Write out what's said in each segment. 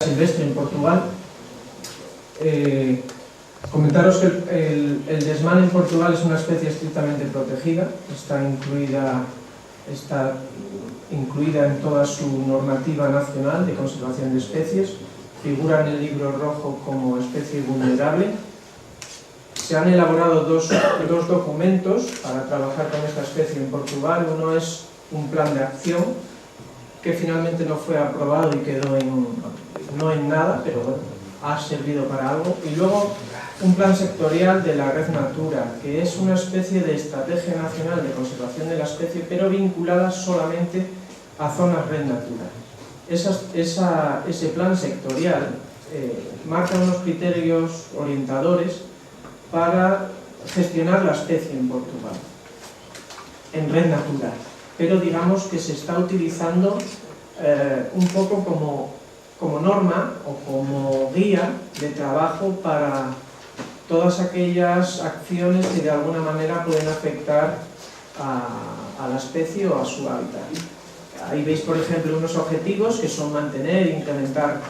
silvestre en Portugal. Comentaros que el desmán en Portugal es una especie estrictamente protegida, está incluida en toda su normativa nacional de conservación de especies, figura en el libro rojo como especie vulnerable. Se han elaborado dos documentos para trabajar con esta especie en Portugal. Uno es un plan de acción que finalmente no fue aprobado y quedó no en nada, pero bueno, ha servido para algo. Y luego un plan sectorial de la Red Natura, que es una especie de estrategia nacional de conservación de la especie, pero vinculada solamente a zonas Red Natura. Ese plan sectorial marca unos criterios orientadores para gestionar la especie en Portugal, en Red Natura. Pero digamos que se está utilizando un poco como norma o como guía de trabajo para todas aquellas acciones que de alguna manera pueden afectar a la especie o a su hábitat. Ahí veis, por ejemplo, unos objetivos que son mantener e incrementar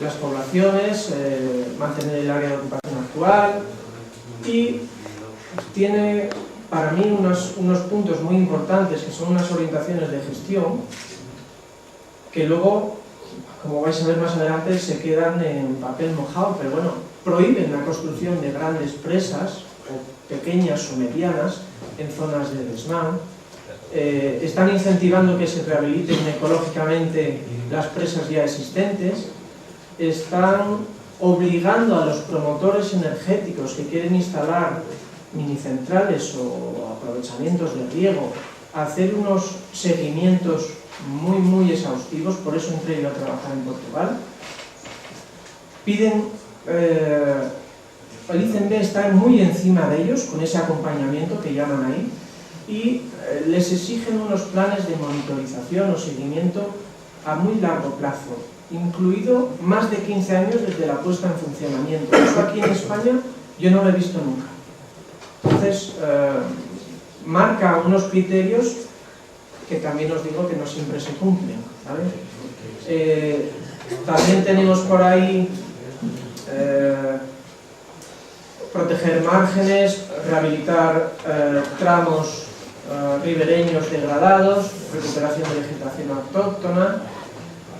las poblaciones, mantener el área de ocupación actual, y tiene para mí unos puntos muy importantes que son unas orientaciones de gestión que luego, como vais a ver más adelante, se quedan en papel mojado, pero bueno, prohíben la construcción de grandes presas, o pequeñas o medianas, en zonas de desmán. Están incentivando que se rehabiliten ecológicamente las presas ya existentes, están obligando a los promotores energéticos que quieren instalar minicentrales o aprovechamientos de riego a hacer unos seguimientos muy exhaustivos. Por eso entré yo a trabajar en Portugal. Piden, el ICMB está muy encima de ellos con ese acompañamiento que llaman ahí, y les exigen unos planes de monitorización o seguimiento a muy largo plazo, incluido más de 15 años desde la puesta en funcionamiento. Eso aquí en España yo no lo he visto nunca. Entonces, marca unos criterios que también os digo que no siempre se cumplen, ¿vale? También tenemos por ahí proteger márgenes, rehabilitar tramos ribereños degradados, recuperación de vegetación autóctona,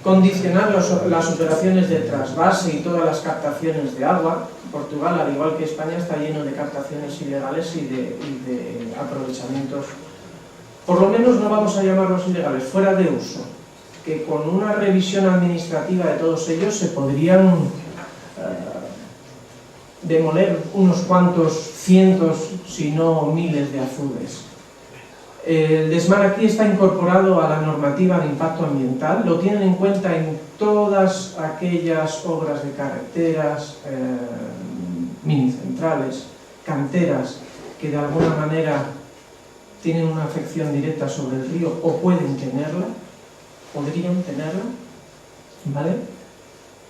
condicionar las operaciones de trasvase y todas las captaciones de agua. Portugal, al igual que España, está lleno de captaciones ilegales y de aprovechamientos, por lo menos no vamos a llamarlos ilegales, fuera de uso, que con una revisión administrativa de todos ellos se podrían demoler unos cuantos cientos, si no miles de azudes. El desmán aquí está incorporado a la normativa de impacto ambiental, lo tienen en cuenta en todas aquellas obras de carreteras, minicentrales, canteras, que de alguna manera tienen una afección directa sobre el río o pueden tenerla, podrían tenerla, ¿vale?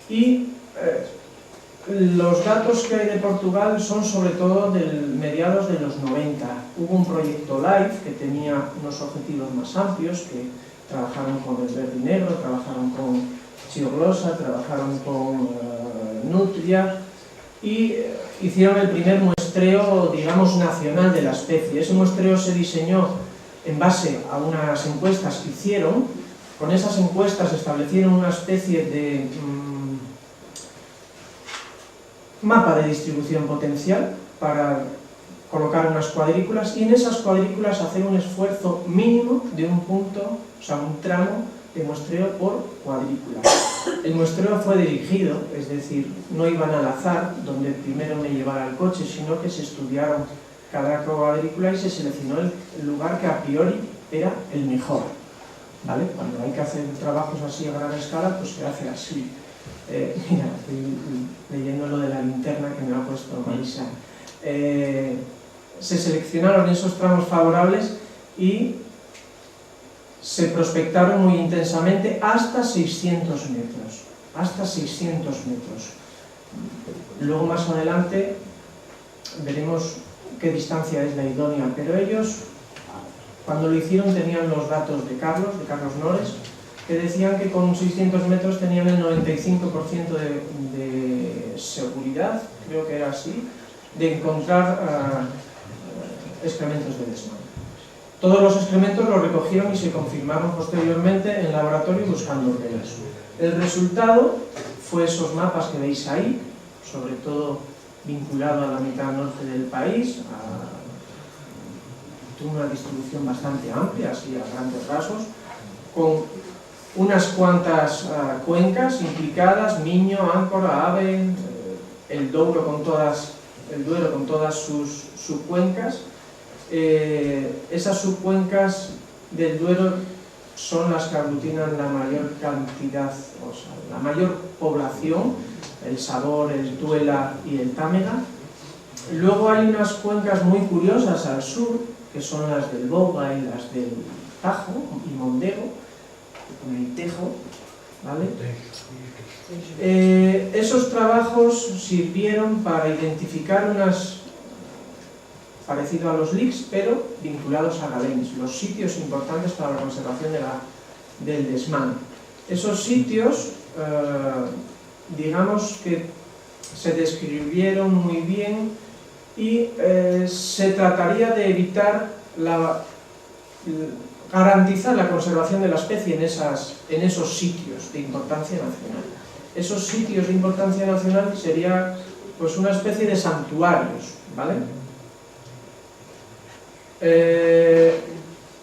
Y los datos que hay de Portugal son sobre todo del mediados de los 90. Hubo un proyecto LIFE que tenía unos objetivos más amplios, que trabajaron con el verde y negro, trabajaron con Chioglosa, trabajaron con Nutria, y hicieron el primer muestreo, digamos, nacional de la especie. Ese muestreo se diseñó en base a unas encuestas que hicieron. Con esas encuestas establecieron una especie de mapa de distribución potencial para colocar unas cuadrículas, y en esas cuadrículas hacer un esfuerzo mínimo de un punto, o sea, un tramo de muestreo por cuadrícula. El muestreo fue dirigido, es decir, no iban al azar, donde primero me llevara el coche, sino que se estudiaron cada cuadrícula y se seleccionó el lugar que a priori era el mejor, ¿vale? Cuando hay que hacer trabajos así a gran escala, pues se hace así. Mira, estoy leyendo lo de la linterna que me ha puesto Marisa. Se seleccionaron esos tramos favorables y se prospectaron muy intensamente hasta 600 metros. Hasta 600 metros. Luego más adelante veremos qué distancia es la idónea, pero ellos, cuando lo hicieron, tenían los datos de Carlos Nores, que decían que con 600 metros tenían el 95% de seguridad, creo que era así, de encontrar excrementos de desmán. Todos los excrementos los recogieron y se confirmaron posteriormente en laboratorio buscando reglas. El resultado fue esos mapas que veis ahí, sobre todo vinculado a la mitad norte del país, tuvo una distribución bastante amplia, así a grandes rasgos, con unas cuantas cuencas implicadas: Miño, Áncora, Ave, el Douro con todas sus subcuencas. Esas subcuencas del Duero son las que aglutinan la mayor cantidad, o sea, la mayor población, el Sador, el Tuela y el Támega. Luego hay unas cuencas muy curiosas al sur, que son las del Boga y las del Tajo y Mondego, con el Tejo, ¿vale? Esos trabajos sirvieron para identificar unas, parecido a los LICs, pero vinculados a Galenis, los sitios importantes para la conservación del desmán. Esos sitios, digamos que se describieron muy bien y se trataría de evitar garantizar la conservación de la especie en esos sitios de importancia nacional. Esos sitios de importancia nacional sería pues una especie de santuarios, ¿vale?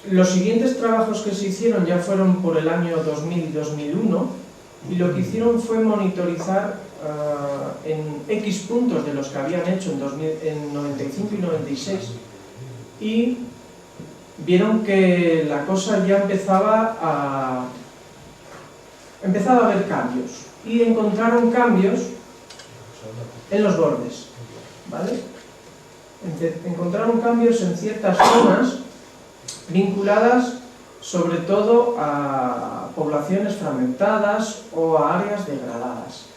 Los siguientes trabajos que se hicieron ya fueron por el año 2000 y 2001, y lo que hicieron fue monitorizar en X puntos de los que habían hecho en 95 y 96, y vieron que la cosa ya empezaba a haber cambios, y encontraron cambios en los bordes, ¿vale? Encontraron cambios en ciertas zonas vinculadas sobre todo a poblaciones fragmentadas o a áreas degradadas.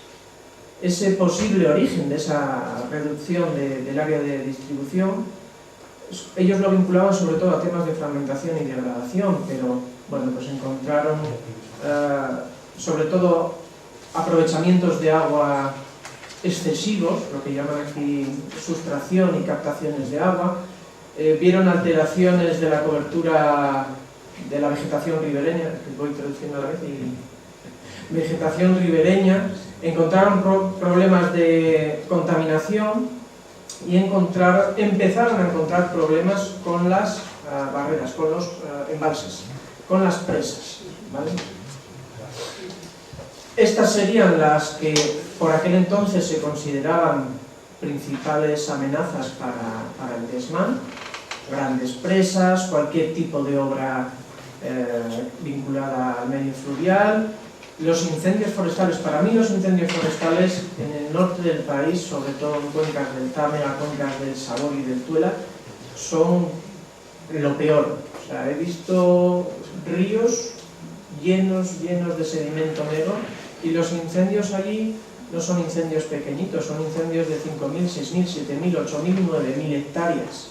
Ese posible origen de esa reducción del área de distribución, ellos lo vinculaban sobre todo a temas de fragmentación y degradación, pero bueno, pues encontraron sobre todo aprovechamientos de agua excesivos, lo que llaman aquí sustracción y captaciones de agua. Vieron alteraciones de la cobertura de la vegetación ribereña, que voy traduciendo a la vez, y vegetación ribereña. Encontraron problemas de contaminación y empezaron a encontrar problemas con las barreras, con los embalses, con las presas, ¿vale? Estas serían las que por aquel entonces se consideraban principales amenazas para el desmán: grandes presas, cualquier tipo de obra vinculada al medio fluvial, los incendios forestales. Para mí los incendios forestales en el norte del país, sobre todo en cuencas del Támega, cuencas del Sador y del Tuela, son lo peor. O sea, he visto ríos llenos de sedimento negro, y los incendios allí no son incendios pequeñitos, son incendios de 5.000, 6.000, 7.000, 8.000, 9.000 hectáreas.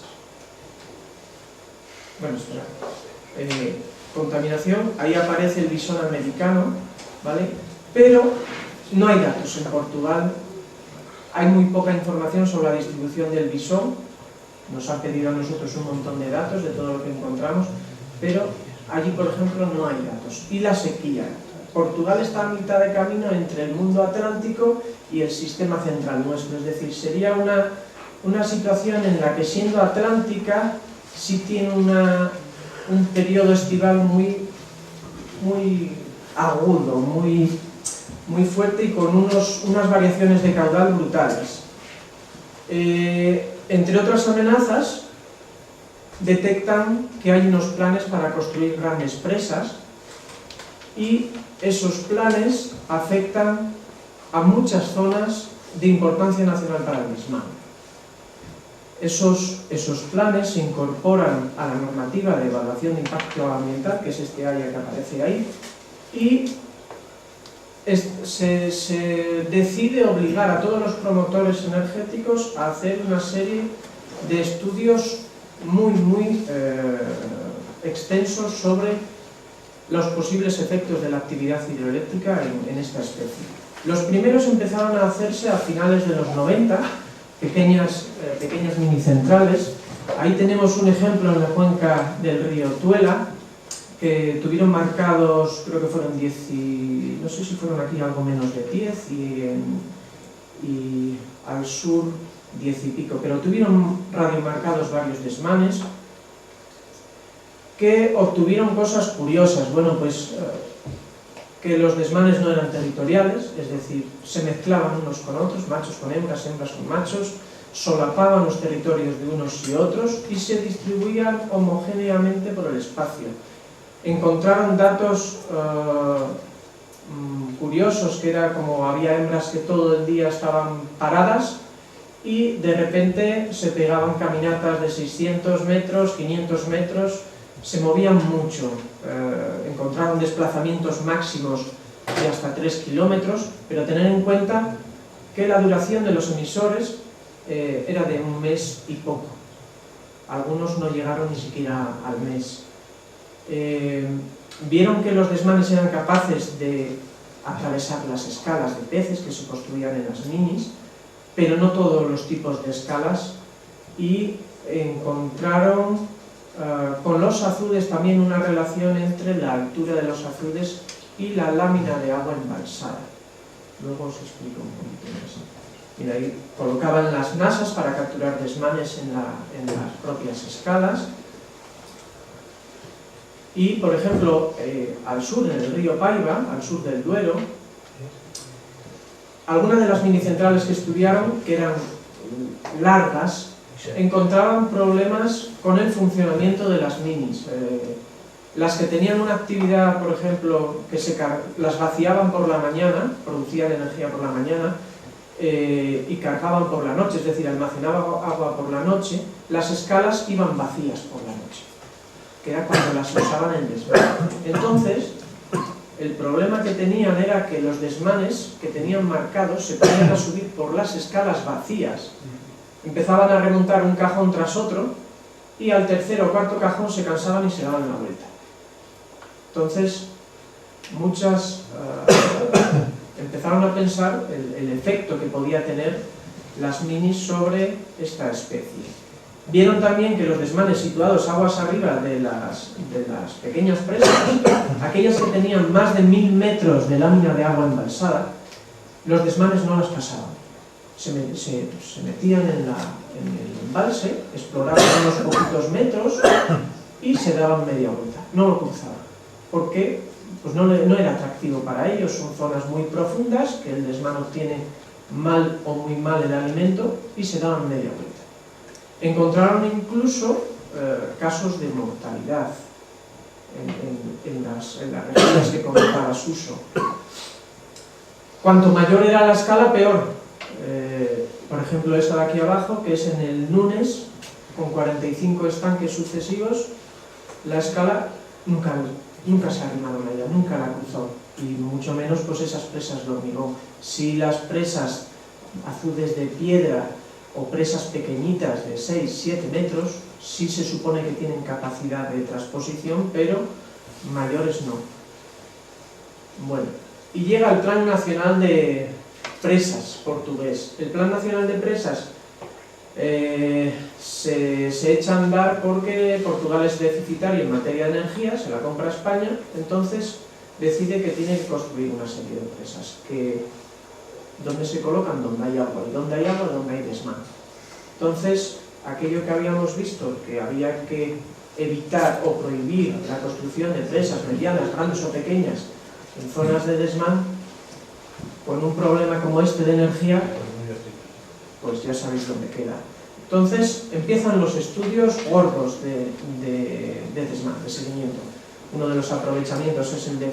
Bueno, espera. Contaminación, ahí aparece el bisón americano, ¿vale? Pero no hay datos en Portugal, hay muy poca información sobre la distribución del bisón. Nos han pedido a nosotros un montón de datos de todo lo que encontramos, pero allí, por ejemplo, no hay datos. Y la sequía. Portugal está a mitad de camino entre el mundo atlántico y el sistema central nuestro, es decir, sería una situación en la que, siendo atlántica, sí tiene un periodo estival muy agudo, muy fuerte, y con unas variaciones de caudal brutales. Entre otras amenazas, detectan que hay unos planes para construir grandes presas, y esos planes afectan a muchas zonas de importancia nacional para el desmán. Esos planes se incorporan a la normativa de evaluación de impacto ambiental, que es este área que aparece ahí, y se decide obligar a todos los promotores energéticos a hacer una serie de estudios muy extensos sobre los posibles efectos de la actividad hidroeléctrica en esta especie. Los primeros empezaron a hacerse a finales de los 90, pequeñas minicentrales. Ahí tenemos un ejemplo en la cuenca del río Tuela, que tuvieron marcados, creo que fueron 10 y... no sé si fueron aquí algo menos de 10 y al sur 10 y pico, pero tuvieron radiomarcados varios desmanes que obtuvieron cosas curiosas. Bueno, pues que los desmanes no eran territoriales, es decir, se mezclaban unos con otros, machos con hembras, hembras con machos, solapaban los territorios de unos y otros y se distribuían homogéneamente por el espacio. Encontraron datos curiosos, que era como había hembras que todo el día estaban paradas y de repente se pegaban caminatas de 600 metros, 500 metros, se movían mucho, encontraron desplazamientos máximos de hasta 3 kilómetros, pero tener en cuenta que la duración de los emisores era de un mes y poco. Algunos no llegaron ni siquiera al mes. Vieron que los desmanes eran capaces de atravesar las escalas de peces que se construían en las minis, pero no todos los tipos de escalas, y encontraron con los azudes también una relación entre la altura de los azudes y la lámina de agua embalsada. Luego os explico un poquito más. Mira, ahí colocaban las nasas para capturar desmanes en las propias escalas. Y, por ejemplo, al sur, en el río Paiva, al sur del Duero, algunas de las minicentrales que estudiaron, que eran largas, encontraban problemas con el funcionamiento de las minis. Las que tenían una actividad, por ejemplo, que las vaciaban por la mañana, producían energía por la mañana, y cargaban por la noche, es decir, almacenaban agua por la noche, las escalas iban vacías por la noche, que era cuando las usaban en desmane. Entonces, el problema que tenían era que los desmanes que tenían marcados se ponían a subir por las escalas vacías. Empezaban a remontar un cajón tras otro y al tercer o cuarto cajón se cansaban y se daban la vuelta. Entonces, muchas empezaron a pensar el efecto que podía tener las minis sobre esta especie. Vieron también que los desmanes situados aguas arriba de las pequeñas presas, aquellas que tenían más de 1000 metros de lámina de agua embalsada, los desmanes no las pasaban. Se metían en el embalse, exploraban unos poquitos metros y se daban media vuelta. No lo cruzaban, porque pues no era atractivo para ellos. Son zonas muy profundas, que el desmán obtiene mal o muy mal el alimento, y se daban media vuelta. Encontraron incluso casos de mortalidad en las regiones que comentaba Suso. Cuanto mayor era la escala, peor. Por ejemplo, esta de aquí abajo, que es en el Nunes, con 45 estanques sucesivos, la escala nunca se ha arrimado a ella, nunca la cruzó, y mucho menos pues esas presas de hormigón. Si las presas azudes de piedra o presas pequeñitas de 6, 7 metros, sí se supone que tienen capacidad de transposición, pero mayores no. Bueno, y llega el Plan Nacional de Presas portugués. El Plan Nacional de Presas se echa a andar porque Portugal es deficitario en materia de energía, se la compra a España, entonces decide que tiene que construir una serie de presas, donde se colocan donde hay agua, y donde hay agua, donde hay desmán. Entonces, aquello que habíamos visto, que había que evitar o prohibir la construcción de presas medianas, grandes o pequeñas, en zonas de desmán, con un problema como este de energía, pues ya sabéis dónde queda. Entonces empiezan los estudios gordos de desmán, de seguimiento. Uno de los aprovechamientos es el de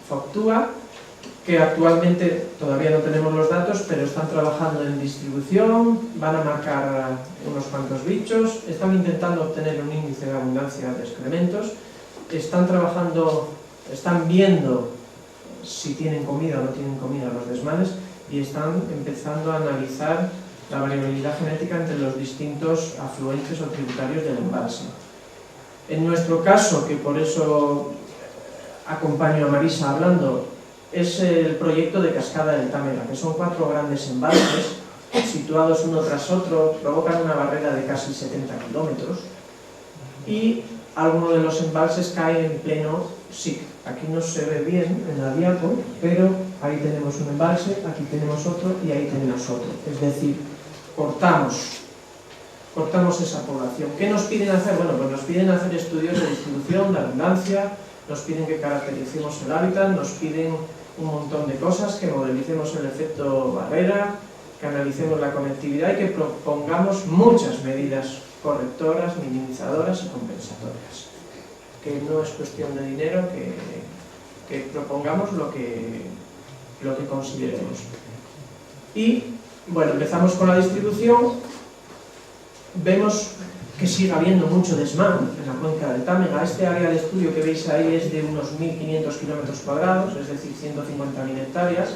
Foctúa, que actualmente todavía no tenemos los datos, pero están trabajando en distribución, van a marcar unos cuantos bichos, están intentando obtener un índice de abundancia de excrementos, están viendo si tienen comida o no tienen comida los desmanes, y están empezando a analizar la variabilidad genética entre los distintos afluentes o tributarios del embalse. En nuestro caso, que por eso acompaño a Marisa hablando, es el proyecto de Cascada del Támega, que son 4 grandes embalses situados uno tras otro, provocan una barrera de casi 70 kilómetros y alguno de los embalses cae en pleno SIC. Aquí no se ve bien en la diapo, pero ahí tenemos un embalse, aquí tenemos otro y ahí tenemos otro. Es decir, cortamos esa población. ¿Qué nos piden hacer? Bueno, pues nos piden hacer estudios de distribución, de abundancia, nos piden que caractericemos el hábitat, nos piden un montón de cosas, que modelicemos el efecto barrera, que analicemos la conectividad y que propongamos muchas medidas correctoras, minimizadoras y compensatorias. Que no es cuestión de dinero, que propongamos lo que consideremos. Y, bueno, empezamos con la distribución. Vemos que sigue habiendo mucho desmán en la cuenca del Támega. Este área de estudio que veis ahí es de unos 1.500 kilómetros cuadrados, es decir, 150.000 hectáreas,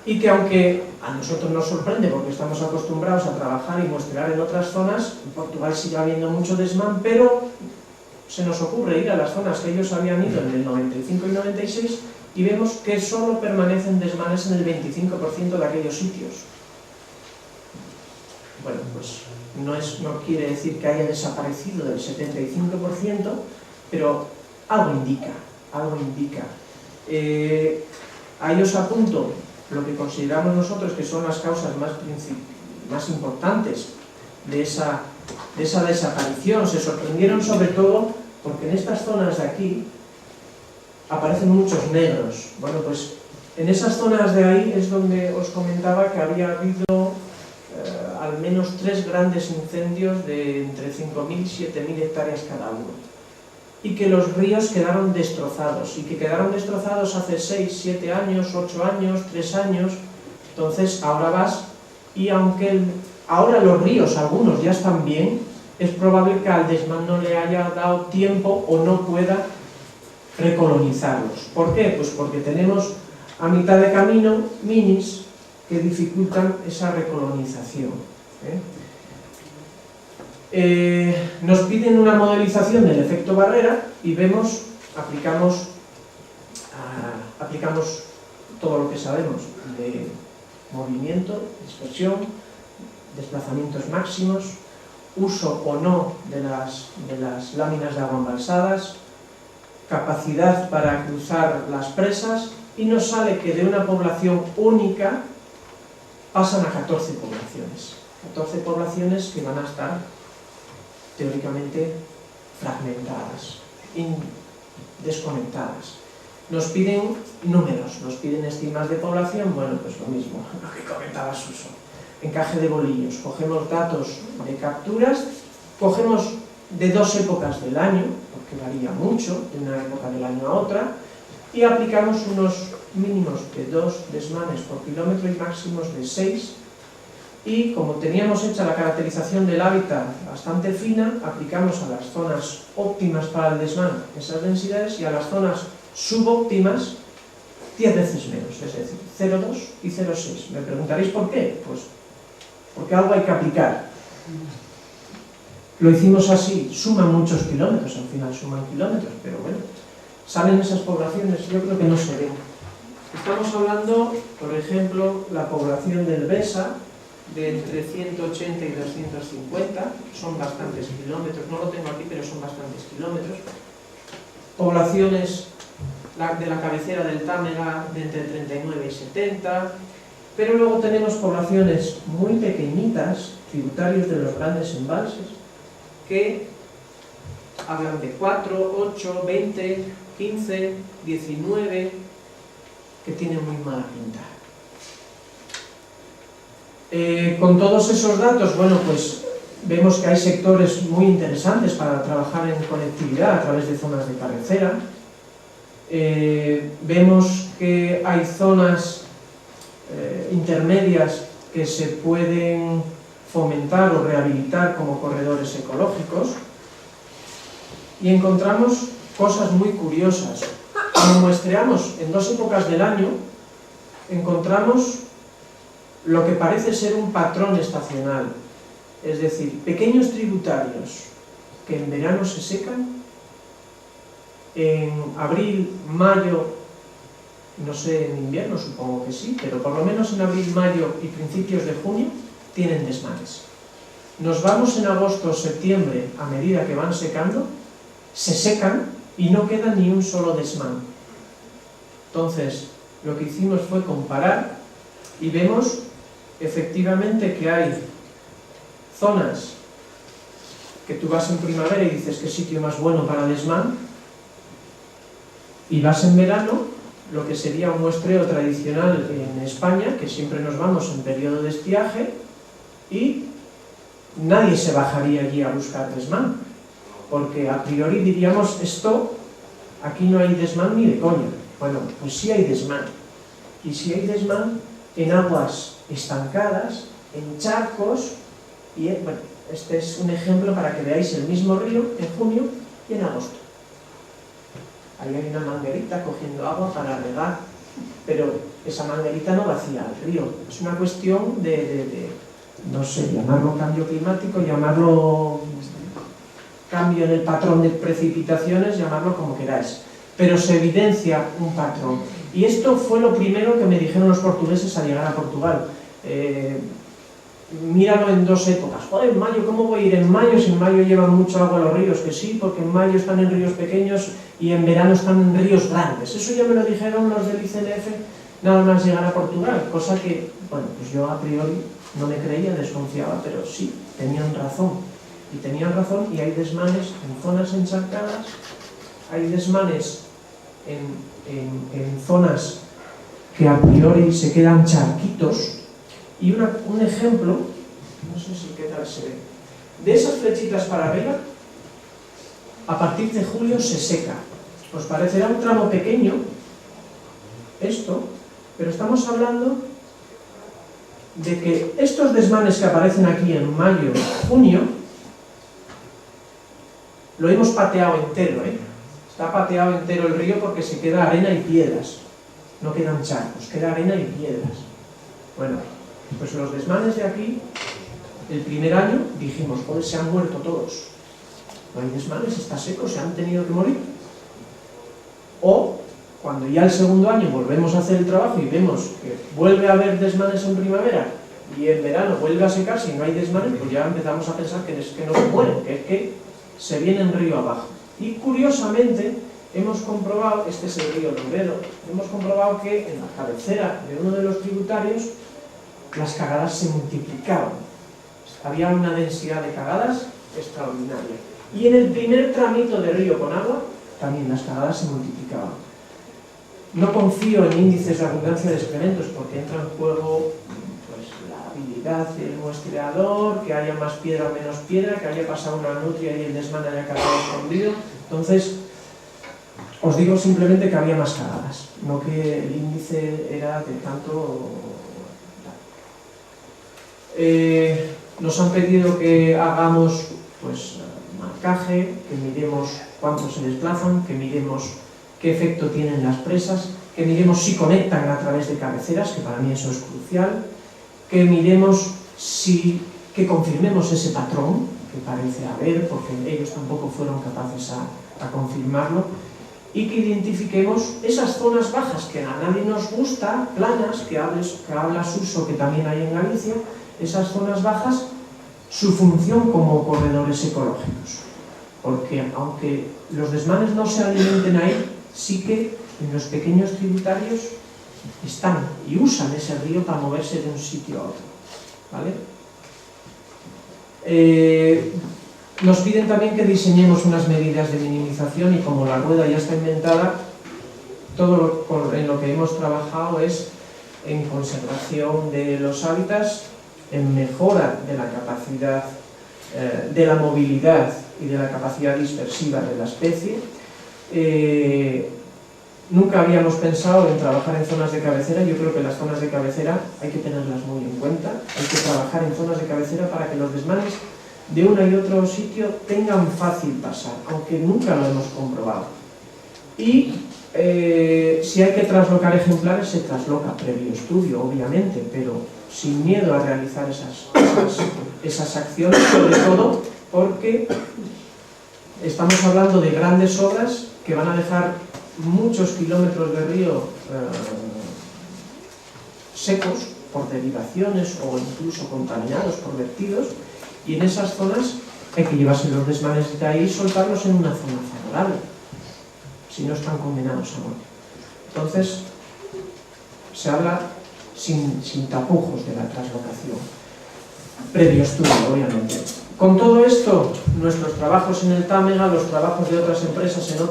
y que aunque a nosotros nos sorprende porque estamos acostumbrados a trabajar y muestrear en otras zonas, en Portugal sigue habiendo mucho desmán, pero se nos ocurre ir a las zonas que ellos habían ido en el 95 y 96 y vemos que solo permanecen desmanes en el 25% de aquellos sitios. Bueno, pues no quiere decir que haya desaparecido del 75%, pero algo indica. Ahí os apunto lo que consideramos nosotros que son las causas más importantes de esa desaparición. Se sorprendieron sobre todo porque en estas zonas de aquí aparecen muchos negros. Bueno, pues en esas zonas de ahí es donde os comentaba que había habido al menos 3 grandes incendios de entre 5.000 y 7.000 hectáreas cada uno, y que los ríos quedaron destrozados, y que quedaron destrozados hace 6, 7 años, 8 años, 3 años. Entonces ahora vas, y aunque ahora los ríos, algunos ya están bien, es probable que al desmán no le haya dado tiempo o no pueda recolonizarlos. ¿Por qué? Pues porque tenemos a mitad de camino minis que dificultan esa recolonización. Nos piden una modelización del efecto barrera y vemos, aplicamos todo lo que sabemos de movimiento, dispersión, desplazamientos máximos, uso o no de las láminas de agua embalsadas, capacidad para cruzar las presas, y nos sale que de una población única pasan a 14 poblaciones. 14 poblaciones que van a estar teóricamente fragmentadas, desconectadas. Nos piden números, nos piden estimas de población. Bueno, pues lo mismo, lo que comentaba Suso. Encaje de bolillos, cogemos datos de capturas, cogemos de 2 épocas del año, porque varía mucho de una época del año a otra, y aplicamos unos mínimos de 2 desmanes por kilómetro y máximos de 6, y como teníamos hecha la caracterización del hábitat bastante fina, aplicamos a las zonas óptimas para el desmán esas densidades y a las zonas subóptimas 10 veces menos, es decir, 0,2 y 0,6. ¿Me preguntaréis por qué? Pues porque algo hay que aplicar. Lo hicimos así, suman muchos kilómetros, al final suman kilómetros, pero bueno, salen esas poblaciones, yo creo que no se ven. Estamos hablando, por ejemplo, la población del Besa, de entre 180 y 250, son bastantes kilómetros, no lo tengo aquí, pero son bastantes kilómetros. Poblaciones de la cabecera del Támega de entre 39 y 70, pero luego tenemos poblaciones muy pequeñitas, tributarios de los grandes embalses, que hablan de 4, 8, 20, 15, 19, que tienen muy mala pinta. Con todos esos datos, bueno, pues vemos que hay sectores muy interesantes para trabajar en conectividad a través de zonas de cabecera. Vemos que hay zonas intermedias que se pueden fomentar o rehabilitar como corredores ecológicos, y encontramos cosas muy curiosas. Cuando muestreamos en 2 épocas del año, encontramos lo que parece ser un patrón estacional, es decir, pequeños tributarios que en verano se secan en abril, mayo, no sé, en invierno supongo que sí, pero por lo menos en abril, mayo y principios de junio tienen desmanes. Nos vamos en agosto o septiembre, a medida que van secando, se secan y no queda ni un solo desmán. Entonces, lo que hicimos fue comparar y vemos efectivamente que hay zonas que tú vas en primavera y dices qué sitio más bueno para desmán, y vas en verano, lo que sería un muestreo tradicional en España, que siempre nos vamos en periodo de estiaje, y nadie se bajaría allí a buscar desmán, porque a priori diríamos, esto, aquí no hay desmán ni de coña. Bueno, pues sí hay desmán, y sí hay desmán en aguas estancadas, en charcos, y bueno, este es un ejemplo para que veáis el mismo río en junio y en agosto. Ahí hay una manguerita cogiendo agua para regar, pero esa manguerita no vacía el río. Es una cuestión de no sé, llamarlo cambio climático, llamarlo cambio en el patrón de precipitaciones, llamarlo como queráis. Pero se evidencia un patrón. Y esto fue lo primero que me dijeron los portugueses al llegar a Portugal. Míralo en dos épocas. Joder, en mayo, ¿cómo voy a ir en mayo si en mayo llevan mucho agua los ríos? Que sí, porque en mayo están en ríos pequeños y en verano están en ríos grandes. Eso ya me lo dijeron los del ICNF nada más llegar a Portugal, cosa que, bueno, pues yo a priori no me creía, desconfiaba, pero sí, tenían razón. Y tenían razón, y hay desmanes en zonas encharcadas, hay desmanes en zonas que a priori se quedan charquitos. Y un ejemplo, no sé si qué tal se ve, de esas flechitas para arriba, a partir de julio se seca. Os parecerá un tramo pequeño esto, pero estamos hablando de que estos desmanes que aparecen aquí en mayo, junio, lo hemos pateado entero, Está pateado entero el río porque se queda arena y piedras, no quedan charcos, queda arena y piedras. Bueno, pues los desmanes de aquí, el primer año dijimos, joder, se han muerto todos. No hay desmanes, está seco, se han tenido que morir. O, cuando ya el segundo año volvemos a hacer el trabajo y vemos que vuelve a haber desmanes en primavera y en verano vuelve a secarse y no hay desmanes, pues ya empezamos a pensar que no se mueren, que es que se vienen río abajo. Y curiosamente, hemos comprobado, este es el río Lombredo, hemos comprobado que en la cabecera de uno de los tributarios las cagadas se multiplicaban. Había una densidad de cagadas extraordinaria. Y en el primer tramito de río con agua, también las cagadas se multiplicaban. No confío en índices de abundancia de excrementos porque entra en juego pues, la habilidad del muestreador, que haya más piedra o menos piedra, que haya pasado una nutria y el desmán haya quedado escondido. Entonces, os digo simplemente que había más cagadas, no que el índice era de tanto... nos han pedido que hagamos pues, marcaje, que miremos cuánto se desplazan, que miremos qué efecto tienen las presas, que miremos si conectan a través de cabeceras, que para mí eso es crucial, que miremos que confirmemos ese patrón que parece haber, porque ellos tampoco fueron capaces a confirmarlo, y que identifiquemos esas zonas bajas que a nadie nos gusta, planas, que habla Suso, que también hay en Galicia, esas zonas bajas, su función como corredores ecológicos. Porque aunque los desmanes no se alimenten ahí, sí que en los pequeños tributarios están y usan ese río para moverse de un sitio a otro. ¿Vale? Nos piden también que diseñemos unas medidas de minimización y como la rueda ya está inventada, todo en lo que hemos trabajado es en conservación de los hábitats, en mejora de la capacidad de la movilidad y de la capacidad dispersiva de la especie. Nunca habíamos pensado en trabajar en zonas de cabecera. Yo creo que las zonas de cabecera hay que tenerlas muy en cuenta, hay que trabajar en zonas de cabecera para que los desmanes de uno y otro sitio tengan fácil pasar, aunque nunca lo hemos comprobado. Y si hay que traslocar ejemplares, se trasloca previo estudio, obviamente, pero sin miedo a realizar esas acciones, sobre todo porque estamos hablando de grandes obras que van a dejar muchos kilómetros de río secos por derivaciones o incluso contaminados por vertidos, y en esas zonas hay que llevarse los desmanes de ahí y soltarlos en una zona favorable, si no están condenados a muerte. Entonces, se habla sin tapujos de la traslocación, previo estudio, obviamente. Con todo esto, nuestros trabajos en el Támega, los trabajos de otras empresas en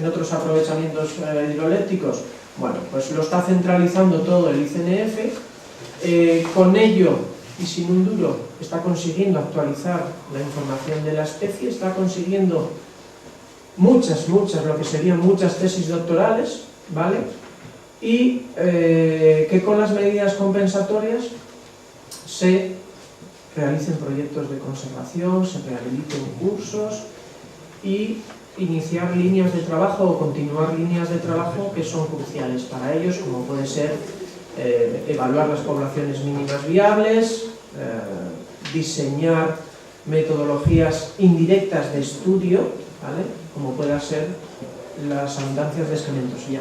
otros aprovechamientos hidroeléctricos, bueno, pues lo está centralizando todo el ICNF. Con ello, y sin un duro, está consiguiendo actualizar la información de la especie, está consiguiendo muchas, lo que serían muchas tesis doctorales, ¿vale? Y que con las medidas compensatorias se realicen proyectos de conservación, se rehabiliten cursos y iniciar líneas de trabajo o continuar líneas de trabajo que son cruciales para ellos, como puede ser evaluar las poblaciones mínimas viables, diseñar metodologías indirectas de estudio, ¿vale? Como pueda ser las abundancias de excrementos. Ya.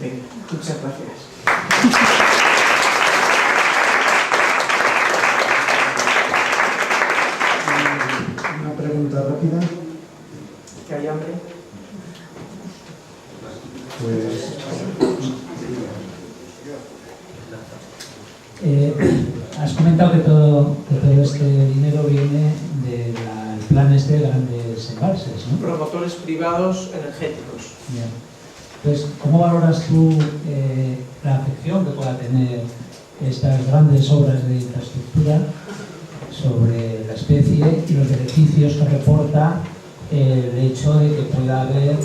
Venga, muchas gracias. Una pregunta rápida. ¿Que hay hambre? Pues has comentado que todo este dinero viene del plan de grandes embalses, ¿no? Promotores privados energéticos. Bien. Pues, ¿cómo valoras tú la afección que pueda tener estas grandes obras de infraestructura sobre la especie y los beneficios que reporta el hecho de que pueda haber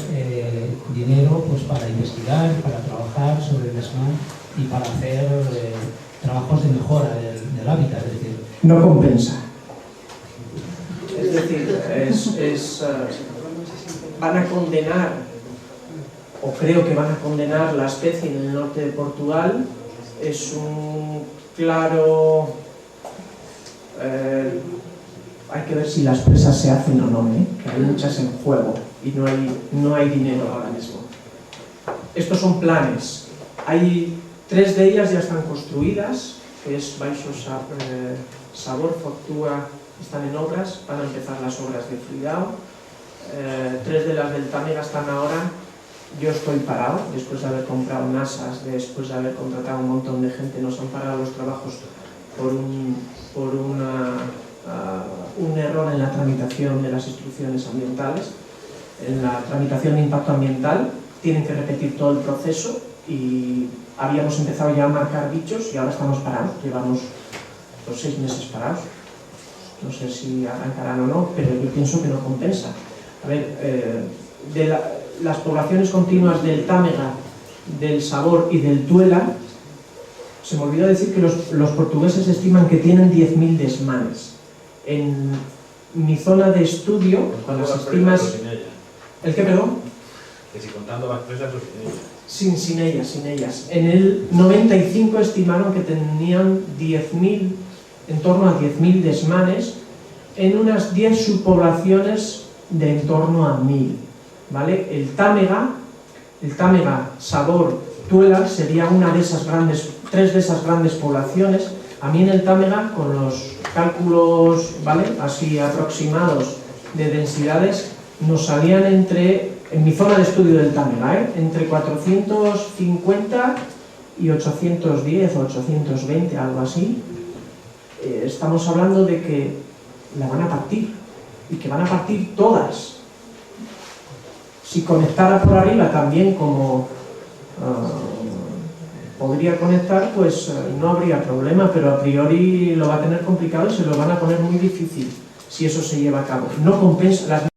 dinero pues, para investigar, para trabajar sobre el desmán y para hacer trabajos de mejora del hábitat? Es decir, no compensa. Es decir, van a condenar, o creo que van a condenar la especie en el norte de Portugal. Es un claro... hay que ver si las presas se hacen o no, que hay muchas en juego y no hay dinero ahora mismo. Estos son planes. Hay 3 de ellas ya están construidas, que es Baixo Sabor, Fortúa, están en obras, van a empezar las obras de Fridao. 3 de las del Támega están ahora. Yo estoy parado, después de haber comprado NASAs, después de haber contratado un montón de gente, nos han parado los trabajos por un error en la tramitación de las instrucciones ambientales. En la tramitación de impacto ambiental tienen que repetir todo el proceso y habíamos empezado ya a marcar bichos y ahora estamos parados, llevamos 6 meses parados. No sé si arrancarán o no, pero yo pienso que no compensa. A ver, las poblaciones continuas del Támega, del Sabor y del Tuela, se me olvidó decir que los portugueses estiman que tienen 10.000 desmanes. En mi zona de estudio, con las estimas... ¿El qué, perdón? Que si contando las presas o sin ellas. Sin ellas, sin ellas. En el 95 estimaron que tenían 10.000, en torno a 10.000 desmanes en unas 10 subpoblaciones de en torno a 1.000. ¿Vale? El Támega, Sabor, Tuela sería una de esas grandes, 3 de esas grandes poblaciones. A mí en el Támega, con los cálculos, ¿vale?, así aproximados de densidades, nos salían en mi zona de estudio del Támega, entre 450 y 810 o 820, algo así. Estamos hablando de que la van a partir, y que van a partir todas. Si conectara por arriba también como podría conectar, pues no habría problema, pero a priori lo va a tener complicado y se lo van a poner muy difícil si eso se lleva a cabo. No compensa.